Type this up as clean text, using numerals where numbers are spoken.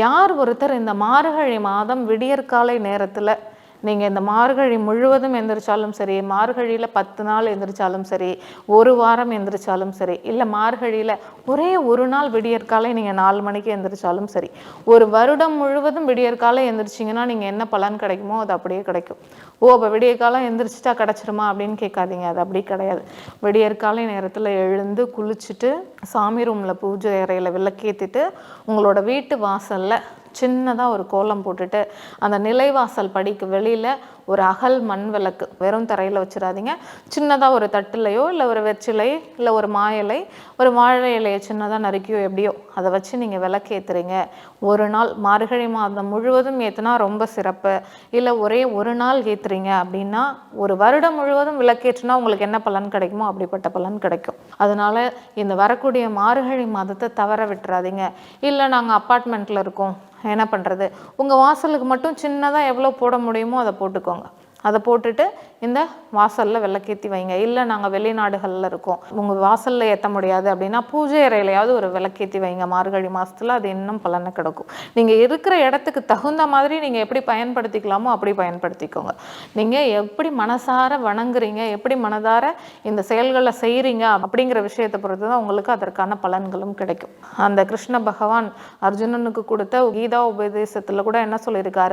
யார் ஒருத்தர் இந்த மார்கழி மாதம் விடியற்காலை நேரத்தில் நீங்கள் இந்த மார்கழி முழுவதும் எந்திரிச்சாலும் சரி, மார்கழியில் 10 நாள் எந்திரிச்சாலும் சரி, ஒரு வாரம் எந்திரிச்சாலும் சரி, இல்லை மார்கழியில் ஒரே ஒரு நாள் விடியற்காலை நீங்கள் 4 மணிக்கு எந்திரிச்சாலும் சரி, ஒரு வருடம் முழுவதும் விடியற்காலை எந்திரிச்சிங்கன்னா நீங்கள் என்ன பலன் கிடைக்குமோ அது அப்படியே கிடைக்கும். அப்போ விடியற்காலம் எந்திரிச்சிட்டா கிடச்சிருமா அப்படின்னு கேட்காதீங்க. அது அப்படி கிடையாது. விடியற்காலை நேரத்தில் எழுந்து குளிச்சுட்டு சாமி ரூமில் பூஜை அறையில் விளக்கேற்றிட்டு உங்களோட வீட்டு வாசலில் சின்னதாக ஒரு கோலம் போட்டுட்டு அந்த நிலைவாசல் படிக்கு வெளியில் ஒரு அகல் மண் விளக்கு வெறும் தரையில் வச்சிடாதீங்க. சின்னதாக ஒரு தட்டுலையோ இல்லை ஒரு வெற்றிலை இல்லை ஒரு மாயிலை ஒரு வாழை இலையை சின்னதாக நறுக்கியோ எப்படியோ அதை வச்சு நீங்கள் விளக்கேற்றுறீங்க. ஒரு நாள் மார்கழி மாதம் முழுவதும் ஏற்றுனா ரொம்ப சிறப்பு. இல்லை ஒரே ஒரு நாள் ஏற்றுறீங்க அப்படின்னா ஒரு வருடம் முழுவதும் விளக்கேற்றுனா உங்களுக்கு என்ன பலன் கிடைக்குமோ அப்படிப்பட்ட பலன் கிடைக்கும். அதனால் இந்த வரக்கூடிய மார்கழி மாதத்தை தவற விட்டுறாதீங்க. இல்லை நாங்கள் அப்பார்ட்மெண்ட்டில் இருக்கோம், என்ன பண்ணுறது, உங்கள் வாசலுக்கு மட்டும் சின்னதாக எவ்வளோ போட முடியுமோ அதை போட்டுக்கோங்க. அதை போட்டுட்டு இந்த வாசலில் விளக்கேற்றி வைங்க. இல்லை நாங்கள் வெளிநாடுகளில் இருக்கோம், உங்கள் வாசலில் ஏற்ற முடியாது அப்படின்னா பூஜை அறையிலையாவது ஒரு விளக்கேற்றி வைங்க. மார்கழி மாதத்தில் அது இன்னும் பலனை கிடைக்கும். நீங்கள் இருக்கிற இடத்துக்கு தகுந்த மாதிரி நீங்கள் எப்படி பயன்படுத்திக்கலாமோ அப்படி பயன்படுத்திக்கோங்க. நீங்கள் எப்படி மனசார வணங்குறீங்க, எப்படி மனதார இந்த செயல்களை செய்கிறீங்க அப்படிங்கிற விஷயத்தை பொறுத்து தான் உங்களுக்கு அதற்கான பலன்களும் கிடைக்கும். அந்த கிருஷ்ண பகவான் அர்ஜுனனுக்கு கொடுத்த கீதா உபதேசத்தில் கூட என்ன சொல்லியிருக்காரு,